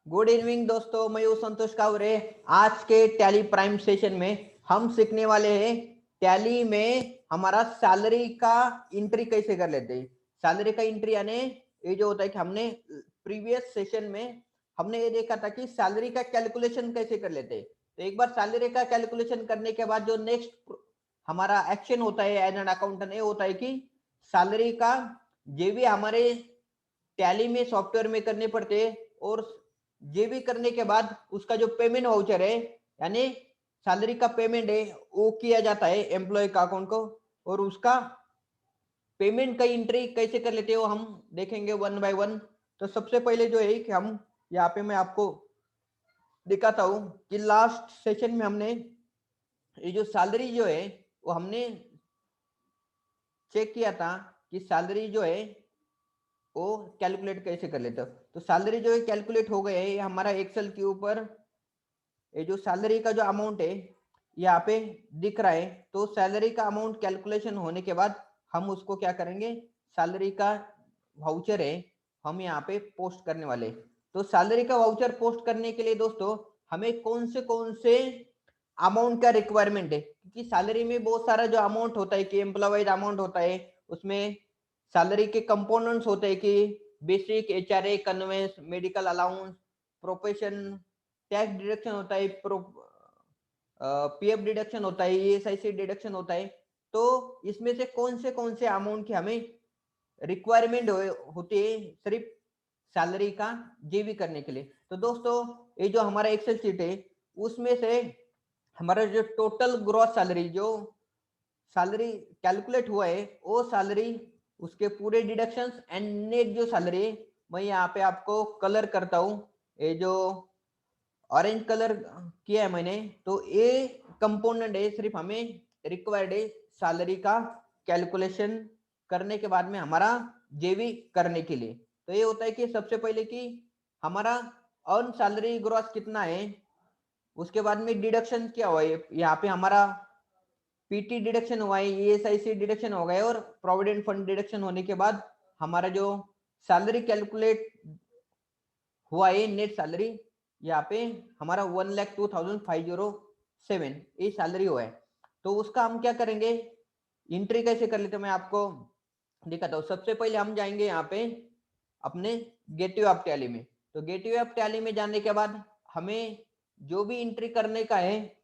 Good evening दोस्तों, मैं हूं संतोष कावरे। आज के टैली प्राइम सेशन में हम सीखने वाले हैं टैली में हमारा सैलरी का एंट्री कैसे कर लेते हैं। सैलरी का एंट्री यानी ये जो होता है कि हमने प्रीवियस सेशन में हमने ये देखा था कि सैलरी का कैलकुलेशन कैसे कर लेते हैं। तो एक बार सैलरी का कैलकुलेशन करने के बाद जो नेक्स्ट हमारा एक्शन होता है एज एन अकाउंटेंट, ये होता है कि सैलरी का जो भी हमारे टैली में सॉफ्टवेयर में करने पड़ते हैं और ये भी करने के बाद उसका जो पेमेंट वाउचर है यानी सैलरी का पेमेंट है वो किया जाता है एम्प्लॉय का अकाउंट को, और उसका पेमेंट का एंट्री कैसे कर लेते हो हम देखेंगे वन बाय वन। तो सबसे पहले जो है कि हम यहाँ पे मैं आपको दिखाता हूँ कि लास्ट सेशन में हमने ये जो सैलरी जो है वो हमने चेक किया था कि सैलरी जो है वो कैलकुलेट कैसे कर लेते हो। तो सैलरी जो है कैलकुलेट हो गया है हमारा एक्सेल के ऊपर। ये जो सैलरी का जो अमाउंट है यहाँ पे दिख रहा है। तो सैलरी का अमाउंट कैलकुलेशन होने के बाद हम उसको क्या करेंगे, सैलरी का वाउचर है हम यहाँ पे पोस्ट करने वाले। तो सैलरी का वाउचर पोस्ट करने के लिए दोस्तों हमें कौन से अमाउंट का रिक्वायरमेंट है, क्योंकि सैलरी में बहुत सारा जो अमाउंट होता है कि एम्प्लॉयज अमाउंट होता है, उसमें सैलरी के कंपोनेंट्स होते हैं कि basic, HRA, conveyance, medical allowance, profession, tax deduction होता है, पीएफ डिडक्शन होता है, ईएसआईसी डिडक्शन होता है। तो इसमें से कौन से अमाउंट की हमें रिक्वायरमेंट होती है सिर्फ सैलरी का जेवी करने के लिए। तो दोस्तों ये जो हमारा एक्सेल शीट है उसमें से हमारा जो टोटल ग्रॉस सैलरी जो सैलरी कैलकुलेट हुआ है वो सैलरी, उसके पूरे डिडक्शंस एंड नेट जो सैलरी मैं यहाँ पे आपको कलर करता हूँ। ये जो ऑरेंज कलर किया है मैंने, तो ये कंपोनेंट है सिर्फ हमें रिक्वायर्ड है सैलरी का कैलकुलेशन करने के बाद में हमारा जेवी करने के लिए। तो ये होता है कि सबसे पहले कि हमारा अर्न सैलरी ग्रॉस कितना है, उसके बाद में डिडक्शन क्या हुआ है, यहाँ पे हमारा पीटी डिडक्शन हुआ है, ईएसआईसी डिडक्शन हो गए और प्रोविडेंट फंड डिडक्शन होने के बाद हमारा जो सैलरी कैलकुलेट हुआ है नेट सैलरी यहाँ पे हमारा 1,02,507 ये सैलरी हुआ है। तो उसका हम क्या करेंगे, एंट्री कैसे कर लेते हैं मैं आपको दिखाता हूँ। सबसे पहले हम जाएंगे यहाँ पे अपने गेटवे ऑफ टैली में। तो गेटवे ऑफ टैली में जाने के बाद हमें जो भी एंट्री करने का है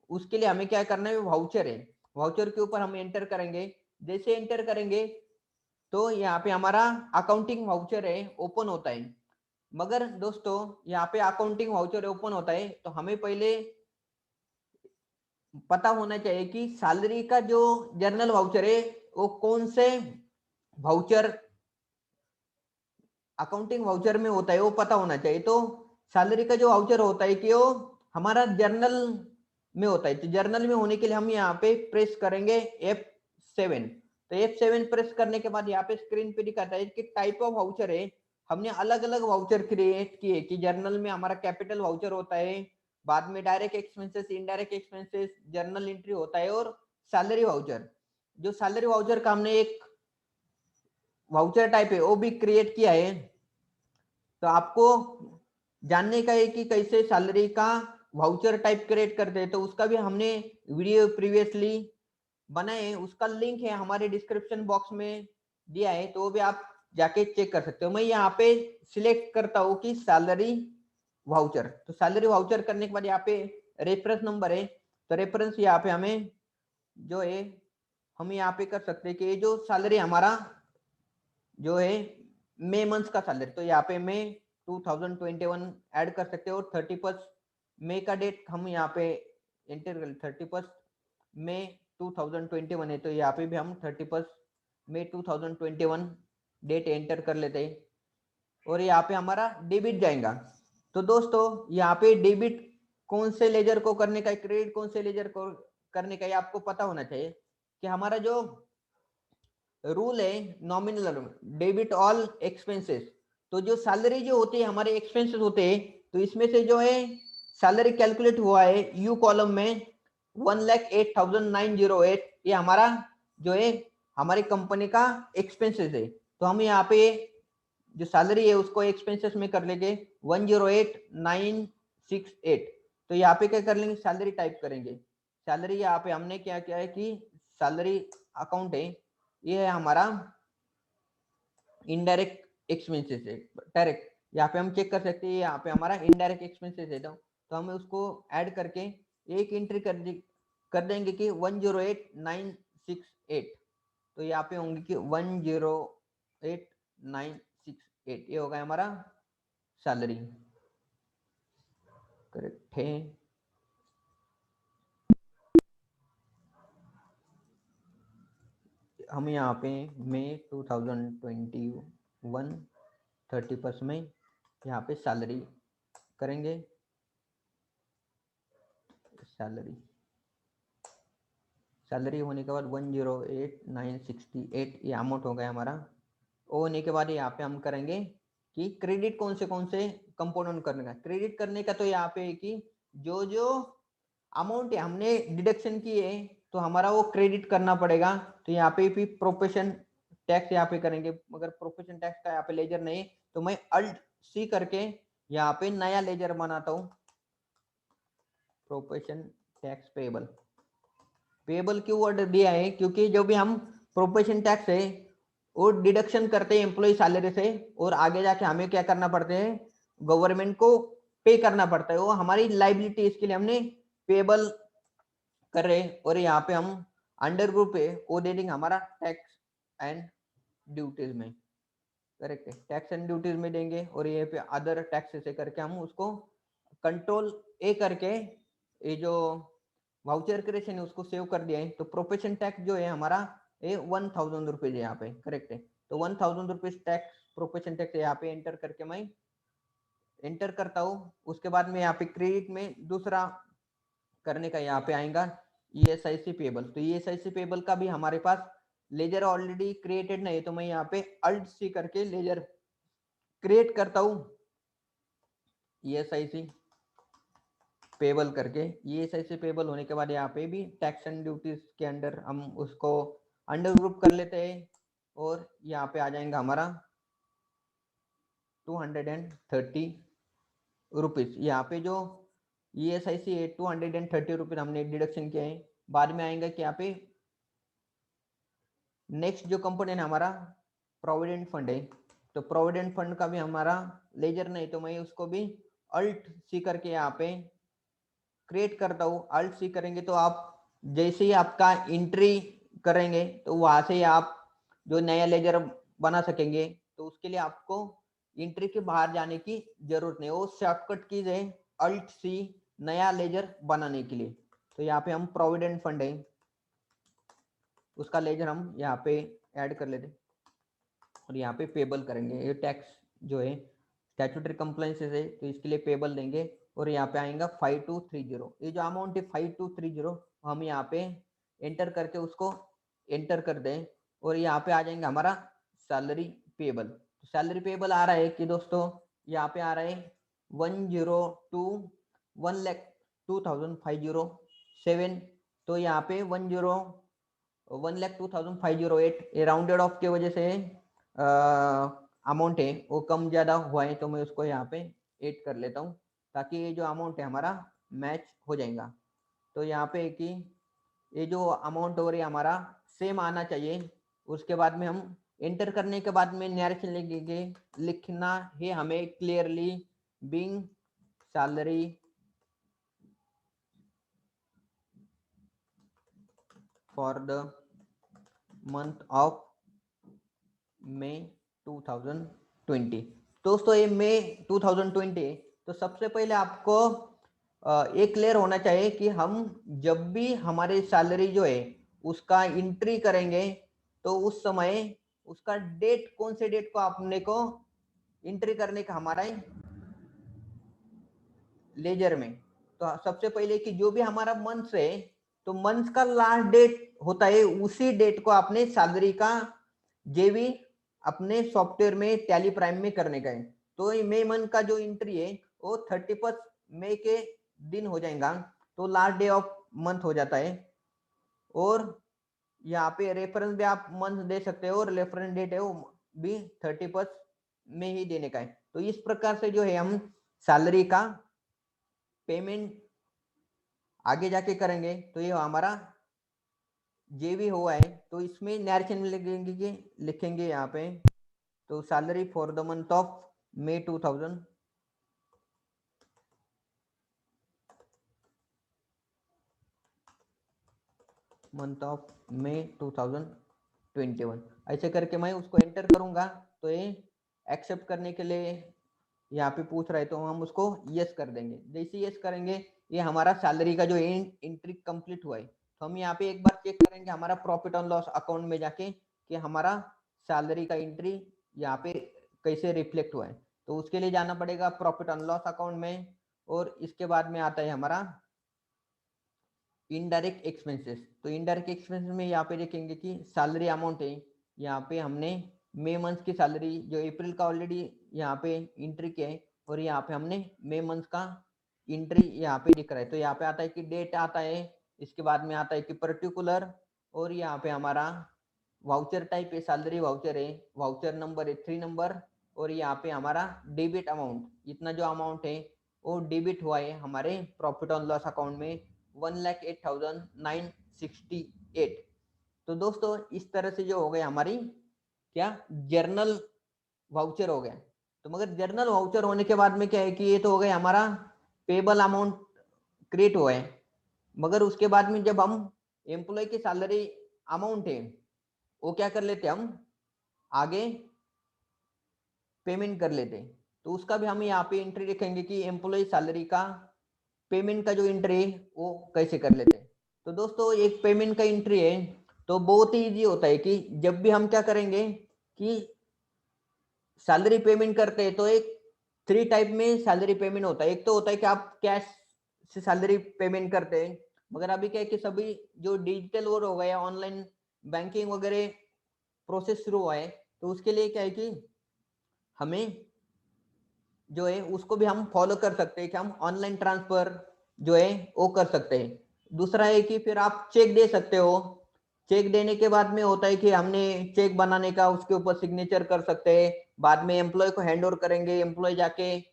उसके लिए हमें क्या करना है, वाउचर है, वाउचर के ऊपर हम एंटर करेंगे। जैसे एंटर करेंगे तो यहाँ पे हमारा अकाउंटिंग वाउचर है ओपन होता है। मगर दोस्तों यहाँ पे अकाउंटिंग वाउचर ओपन होता है तो हमें पहले पता होना चाहिए कि सैलरी का जो जर्नल वाउचर है वो कौन से वाउचर अकाउंटिंग वाउचर में होता है वो पता होना चाहिए। तो सैलरी का जो वाउचर होता है कि वो हमारा जर्नल में होता है। तो जर्नल में होने के लिए हम यहाँ पे प्रेस करेंगे F7। तो F7 प्रेस करने के बाद यहाँ पे स्क्रीन पे दिखाता है कि टाइप ऑफ वाउचर है। हमने अलग अलग वाउचर क्रिएट किए कि जर्नल में हमारा कैपिटल वाउचर होता है, बाद में direct expenses, indirect expenses, journal entry होता है और सैलरी वाउचर। जो सैलरी वाउचर का हमने एक वाउचर टाइप है वो भी क्रिएट किया है। तो आपको जानने का है कि कैसे सैलरी का वाउचर टाइप क्रिएट करते हैं, तो उसका भी हमने वीडियो प्रीवियसली बनाए हैं, उसका लिंक है हमारे डिस्क्रिप्शन बॉक्स में दिया है, तो वो भी आप जाके चेक कर सकते हो। मैं यहाँ पे सिलेक्ट करता हूँ कि सैलरी वाउचर। तो सैलरी वाउचर करने के बाद यहाँ पे रेफरेंस नंबर है, तो रेफरेंस यहाँ पे हमें जो है हम यहाँ पे कर सकते हैं कि जो सैलरी हमारा जो है मई मंथ का सैलरी, तो यहाँ पे मई 2021 ऐड कर सकते हो और 31 मई का डेट हम यहाँ पे एंटर कर, 31 मई 2021 है तो यहाँ पे भी हम 31 मई 2021 डेट एंटर कर लेते हैं और यहाँ पे हमारा डेबिट जाएगा। तो दोस्तों यहाँ पे डेबिट कौन से लेजर को करने का, क्रेडिट कौन से लेजर को करने का, ये आपको पता होना चाहिए कि हमारा जो रूल है नॉमिनल डेबिट ऑल एक्सपेंसेस। तो जो सैलरी जो होती है हमारे एक्सपेंसेस होते हैं, तो इसमें से जो है सैलरी कैलकुलेट हुआ है यू कॉलम में 1,08,908, ये हमारा जो है हमारी कंपनी का एक्सपेंसेस है। तो हम यहाँ पे जो सैलरी है उसको एक्सपेंसेस में कर लेंगे 108968। तो यहाँ पे क्या कर लेंगे, सैलरी टाइप करेंगे। सैलरी यहाँ पे हमने क्या किया है कि सैलरी अकाउंट है, ये है हमारा इनडायरेक्ट एक्सपेंसेस है। डायरेक्ट यहाँ पे हम चेक कर सकते हैं, यहाँ पे हमारा इनडायरेक्ट एक्सपेंसेस है, तो हमें उसको ऐड करके एक एंट्री कर देंगे कि 108968। तो यहाँ पे होंगे कि 108968, ये होगा हमारा सैलरी। करेक्ट है। हम यहाँ पे मई 2021 31 में यहाँ पे सैलरी करेंगे। सैलरी होने के बाद 108968 ये अमाउंट हो गया हमारा। वो होने के बाद यहाँ पे हम करेंगे कि क्रेडिट कौन से कंपोनेंट करने का। क्रेडिट करने का तो यहाँ पे कि जो जो अमाउंट है हमने डिडक्शन की है तो हमारा वो क्रेडिट करना पड़ेगा। तो यहाँ पे भी प्रोफेशन टैक्स यहाँ पे करेंगे, मगर प्रोफेशन टैक्स का यहाँ पे लेजर नहीं, तो मैं अल्ट सी करके यहाँ पे नया लेजर बनाता हूँ। प्रोफेशन टैक्स पेबल क्यों वर्ड दिया है, क्योंकि जो भी हम प्रोफेशन टैक्स है वो डिडक्शन करते हैं एम्प्लॉय सैलरी से, और आगे जाके हमें क्या करना पड़ते हैं, गवर्नमेंट को पे करना पड़ता है, वो हमारी लाइबिलिटी, इसके लिए हमने पेबल कर रहे हैं। और यहाँ पे हम अंडर ग्रुप है वो दे देंगे हमारा टैक्स एंड ड्यूटीज में। करेक्ट है, टैक्स एंड ड्यूटीज में देंगे, और ये पे अदर टैक्सेस से करके हम उसको कंट्रोल ए करके ये जो वाउचर क्रिएशन है उसको सेव कर दिया है। तो प्रोफेशन टैक्स जो है हमारा ये 1000 रुपीज है यहाँ पे। करेक्ट है, तो 1000 रुपीज टैक्स प्रोफेशन टैक्स यहाँ पे एंटर करके मैं एंटर करता हूँ। उसके बाद में यहाँ पे क्रेडिट में दूसरा करने का यहाँ पे आएगा ESIC पेबल। तो ESIC पेबल का भी हमारे पास लेजर ऑलरेडी क्रिएटेड नहीं, तो मैं यहाँ पे अल्ट सी करके लेजर क्रिएट करता हूँ ESIC पेबल करके। ESIC पेबल होने के बाद यहाँ पे भी टैक्स एंड ड्यूटीज के अंडर हम उसको अंडर ग्रुप कर लेते हैं, और यहाँ पे आ जाएगा हमारा 230 रुपीज। यहाँ पे जो ESIC है 230 रुपीज हमने डिडक्शन किया है। बाद में आएंगे कि यहाँ पे नेक्स्ट जो कंपोनेंट हमारा प्रोविडेंट फंड है, तो प्रोविडेंट फंड का भी हमारा लेजर नहीं, तो मैं उसको भी अल्ट सी करके यहाँ पे क्रिएट करता हूँ। अल्ट सी करेंगे तो आप जैसे ही आपका एंट्री करेंगे तो वहां से आप जो नया लेजर बना सकेंगे। तो उसके लिए आपको एंट्री के बाहर जाने की जरूरत नहीं, वो शॉर्टकट कीज है अल्ट सी नया लेजर बनाने के लिए। तो यहाँ पे हम प्रोविडेंट फंड है उसका लेजर हम यहाँ पे ऐड कर लेते, और यहाँ पे पेबल करेंगे। ये टैक्स जो है स्टैट्यूटरी कंप्लायंसेस है, तो इसके लिए पेबल देंगे, और यहाँ पे आएगा 5230। ये जो अमाउंट है 5230 हम यहाँ पे एंटर करके उसको एंटर कर दें, और यहाँ पे आ जाएंगे हमारा सैलरी पेबल। तो सैलरी पेबल आ रहा है कि दोस्तों यहाँ पे आ रहा है 1,02,507। तो यहाँ पे 1,02,508 ये राउंडेड ऑफ की वजह से अमाउंट है वो कम ज्यादा हुआ है, तो मैं उसको यहाँ पे ऐड कर लेता हूँ ताकि ये जो अमाउंट है हमारा मैच हो जाएगा। तो यहाँ पे कि ये जो अमाउंट हो रही है हमारा सेम आना चाहिए। उसके बाद में हम एंटर करने के बाद में नरेशन लिखेंगे, लिखना है हमें clearly being salary for the month of May 2020। दोस्तों ये मई 2020, तो सबसे पहले आपको एक क्लियर होना चाहिए कि हम जब भी हमारी सैलरी जो है उसका एंट्री करेंगे तो उस समय उसका डेट कौन से डेट को आपने को एंट्री करने का हमारा लेजर में। तो सबसे पहले कि जो भी हमारा मंथ है तो मंथ का लास्ट डेट होता है, उसी डेट को आपने सैलरी का जेवी अपने सॉफ्टवेयर में टैली प्राइम में करने का है। तो मई मंथ का जो एंट्री है वो 31 मई के दिन हो जाएगा, तो लास्ट डे ऑफ मंथ हो जाता है। और यहाँ पे रेफरेंस भी आप मंथ दे सकते हो, और रेफरेंस डेट है वो भी 31 में ही देने का है। तो इस प्रकार से जो है हम सैलरी का पेमेंट आगे जाके करेंगे। तो ये हमारा जे भी हुआ है, तो इसमें नैरेशन में लिखेंगे यहाँ पे, तो salary for the month of May 2000, month of May 2021, ऐसे करके मैं उसको एंटर करूंगा। तो ये एक्सेप्ट करने के लिए यहाँ पे पूछ रहा है, तो हम उसको यस कर देंगे। जैसे यस करेंगे, ये हमारा सैलरी का जो एंट्री कंप्लीट हुआ है। तो हम यहाँ पे एक बार चेक करेंगे हमारा प्रॉफिट एंड लॉस अकाउंट में जाके कि हमारा सैलरी का एंट्री यहाँ पे कैसे रिफ्लेक्ट हुआ है। तो उसके लिए जाना पड़ेगा प्रॉफिट एंड लॉस अकाउंट में, और इसके बाद में आता है हमारा इनडायरेक्ट एक्सपेंसेस। तो इनडायरेक्ट एक्सपेंसेस में यहाँ पे देखेंगे कि सैलरी अमाउंट है, यहाँ पे हमने मई मंथ की सैलरी जो अप्रैल का ऑलरेडी यहाँ पे एंट्री किया है, और यहाँ पे हमने मई मंथ का एंट्री यहाँ पे दिख रहा है। तो यहाँ पे आता है कि डेट आता है, इसके बाद में आता है कि पर्टिकुलर, और यहाँ पे हमारा वाउचर टाइप है, सैलरी वाउचर है, वाउचर नंबर है 3 नंबर, और यहाँ पे हमारा डेबिट अमाउंट, इतना जो अमाउंट है वो डेबिट हुआ है हमारे प्रॉफिट एंड लॉस अकाउंट में 1,08,968। तो दोस्तों इस तरह से जो हो गया हमारी क्या जर्नल वाउचर हो गया। तो मगर जर्नल वाउचर होने के बाद में क्या है कि ये तो हो गया हमारा पेबल अमाउंट क्रिएट हुआ है, मगर उसके बाद में जब हम एम्प्लॉय की सैलरी अमाउंट है वो क्या कर लेते हम आगे पेमेंट कर लेते। तो उसका भी हम यहाँ पे एंट्री लिखेंगे कि एम्प्लॉय सैलरी का पेमेंट का जो एंट्री है वो कैसे कर लेते हैं। तो दोस्तों एक पेमेंट का एंट्री है तो बहुत ही इजी होता है कि जब भी हम क्या करेंगे कि सैलरी पेमेंट करते हैं, तो एक 3 टाइप में सैलरी पेमेंट होता है। एक तो होता है कि आप कैश से सैलरी पेमेंट करते हैं, मगर अभी क्या है कि सभी जो डिजिटल वो हो गया, ऑनलाइन बैंकिंग वगैरह प्रोसेस शुरू हुआ है, तो उसके लिए क्या है कि हमें जो है उसको भी हम फॉलो कर सकते हैं कि हम ऑनलाइन ट्रांसफर जो है वो कर सकते हैं। दूसरा है कि फिर आप चेक दे सकते हो, चेक देने के बाद में होता है कि हमने चेक बनाने का उसके ऊपर सिग्नेचर कर सकते हैं, बाद में एम्प्लॉय को हैंड ओवर करेंगे, एम्प्लॉय जाके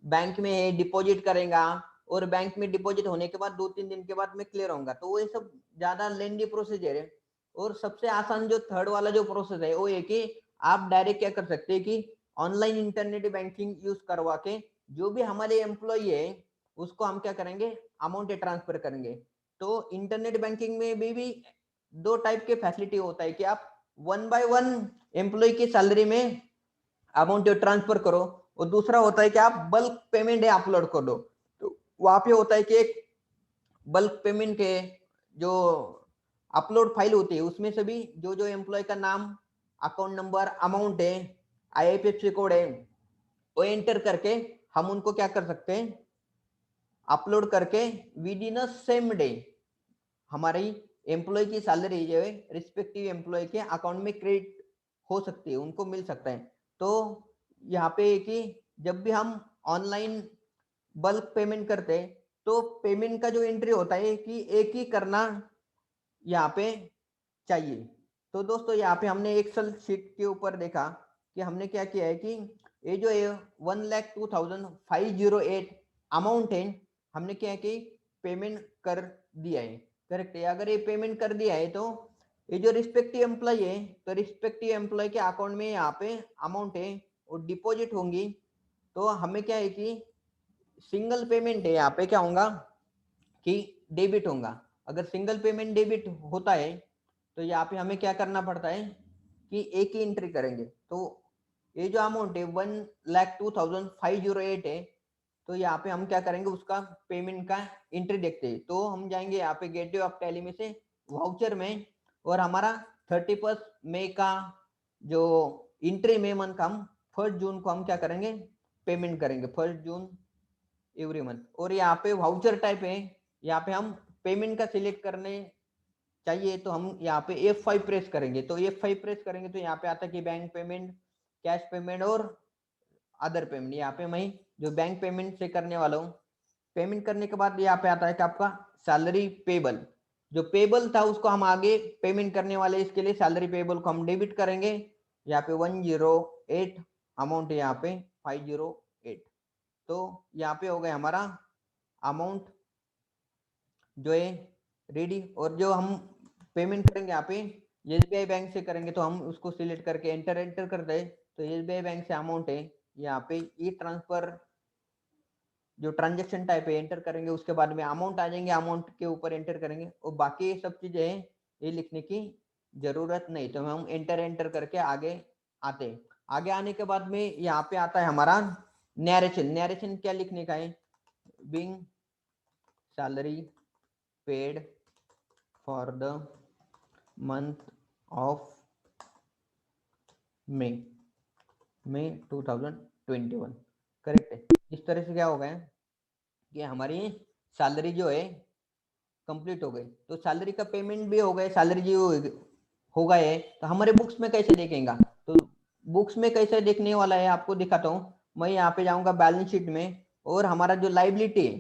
बैंक में डिपॉजिट करेगा, और बैंक में डिपॉजिट होने के बाद 2-3 दिन के बाद में क्लियर होगा। तो वो ये सब ज्यादा लेंदी प्रोसीजर है। और सबसे आसान जो थर्ड वाला जो प्रोसेस है वो ये कि आप डायरेक्ट क्या कर सकते हैं कि ऑनलाइन इंटरनेट बैंकिंग यूज करवा के जो भी हमारे एम्प्लॉय है उसको हम क्या करेंगे अमाउंट ट्रांसफर करेंगे। तो इंटरनेट बैंकिंग में भी 2 टाइप के फैसिलिटी होता है कि आप 1 बाय 1 एम्प्लॉय की सैलरी में अमाउंट ट्रांसफर करो, और दूसरा होता है कि आप बल्क पेमेंट है अपलोड कर दो। तो वहां पे होता है कि एक बल्क पेमेंट के जो अपलोड फाइल होती है उसमें से भी जो जो एम्प्लॉय का नाम, अकाउंट नंबर, अमाउंट है, IFSC कोड है, वो एंटर करके हम उनको क्या कर सकते हैं अपलोड करके with in a same day हमारी एम्प्लॉय की सैलरी जो है रिस्पेक्टिव एम्प्लॉय के अकाउंट में क्रेडिट हो सकती है, उनको मिल सकता है। तो यहाँ पे कि जब भी हम ऑनलाइन बल्क पेमेंट करते हैं तो पेमेंट का जो एंट्री होता है कि एक ही करना यहाँ पे चाहिए। तो दोस्तों यहाँ पे हमने एक्सेल शीट के ऊपर देखा कि हमने क्या किया है कि ये जो है 1,02,508 अमाउंट है, हमने क्या है कि पेमेंट कर दिया है, करेक्ट है। अगर ये पेमेंट कर दिया है तो ये जो रिस्पेक्टिव एम्प्लॉय है, तो रिस्पेक्टिव एम्प्लॉय के अकाउंट में यहाँ पे अमाउंट है वो डिपॉजिट होंगी। तो हमें क्या है कि सिंगल पेमेंट है यहाँ पे क्या होगा कि डेबिट होगा। अगर सिंगल पेमेंट डेबिट होता है तो यहाँ पे हमें क्या करना पड़ता है कि एक ही एंट्री करेंगे। तो ये जो अमाउंट है 1,02,508 है, तो यहाँ पे हम क्या करेंगे उसका पेमेंट का एंट्री देखते हैं। तो हम जाएंगे यहाँ पे गेटवे ऑफ टैली में से वाउचर में, और हमारा 31 मई का जो एंट्री में मंथ का हम 1 जून को हम क्या करेंगे पेमेंट करेंगे 1 जून एवरी मंथ। और यहाँ पे वाउचर टाइप है, यहाँ पे हम पेमेंट का सिलेक्ट करने चाहिए, तो हम यहाँ पे F5 प्रेस करेंगे। तो F5 प्रेस करेंगे तो यहाँ पे आता है कि बैंक पेमेंट, कैश पेमेंट और अदर पेमेंट। यहाँ पे मैं जो बैंक पेमेंट से करने वाला हूँ, पेमेंट करने के बाद यहाँ पे आता है कि आपका सैलरी पेबल, जो पेबल था उसको हम आगे पेमेंट करने वाले, इसके लिए सैलरी पेबल को हम डेबिट करेंगे। यहाँ पे 108 अमाउंट है यहाँ पे 508। तो यहाँ पे हो गया हमारा अमाउंट जो है रेडी। और जो हम पेमेंट करेंगे यहाँ पे एसबीआई बैंक से करेंगे, तो हम उसको सिलेक्ट करके एंटर कर दे। तो एसबीआई बैंक से अमाउंट है यहाँ पे ई ट्रांसफर जो ट्रांजेक्शन टाइप है एंटर करेंगे, उसके बाद में अमाउंट आ जाएंगे, अमाउंट के ऊपर एंटर करेंगे और बाकी सब चीजें हैं ये लिखने की जरूरत नहीं। तो हम एंटर करके आगे आते हैं। आगे आने के बाद में यहाँ पे आता है हमारा नैरेशन। नैरेशन क्या लिखने का है, being salary paid for the month of May 2021, correct है। इस तरह से क्या हो गया कि हमारी सैलरी जो है कंप्लीट हो गई। तो सैलरी का पेमेंट भी हो गया, सैलरी जो हो गए है। तो हमारे बुक्स में कैसे देखेंगे, तो बुक्स में कैसे देखने वाला है आपको दिखाता हूँ। मैं यहाँ पे जाऊंगा बैलेंस शीट में, और हमारा जो लाइबिलिटी है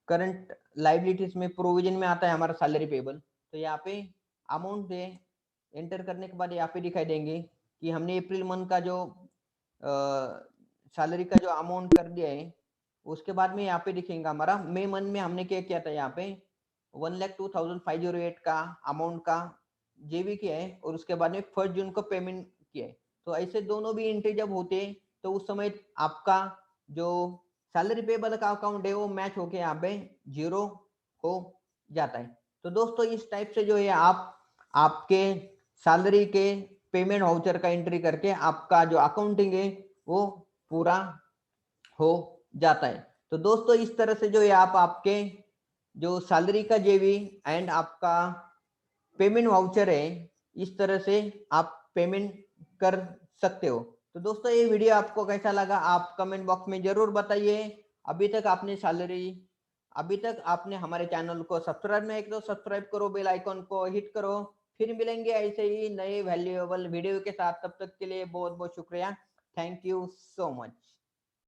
करंट लाइबिलिटीज में प्रोविजन में आता है हमारा सैलरी पेबल। तो यहाँ पे अमाउंट है, एंटर करने के बाद यहाँ पे दिखाई देंगे कि हमने अप्रैल मंथ का जो सैलरी का जो अमाउंट कर दिया है। उसके बाद में यहाँ पे दिखेगा हमारा मई मंथ में हमने क्या किया था, यहाँ पे 1,02,508 का अमाउंट का जेबी किया है, और उसके बाद में 1 जून को पेमेंट किया है। तो ऐसे दोनों भी एंट्री जब होते हैं तो उस समय आपका जो सैलरी पेबल का अकाउंट है वो मैच होके यहाँ पे 0 हो जाता है। तो दोस्तों इस टाइप से जो है आप आपके सैलरी के पेमेंट वाउचर का एंट्री करके आपका जो अकाउंटिंग है वो पूरा हो जाता है। तो दोस्तों इस तरह से जो है आप आपके जो सैलरी का जेबी एंड आपका पेमेंट वाउचर है, इस तरह से आप पेमेंट कर सकते हो। तो दोस्तों ये वीडियो आपको कैसा लगा आप कमेंट बॉक्स में जरूर बताइए। अभी तक आपने हमारे चैनल को सब्सक्राइब नहीं किया तो सब्सक्राइब करो, बेल आइकन को हिट करो। फिर मिलेंगे ऐसे ही नए वैल्यूएबल वीडियो के साथ, तब तक के लिए बहुत बहुत शुक्रिया। Thank you so much.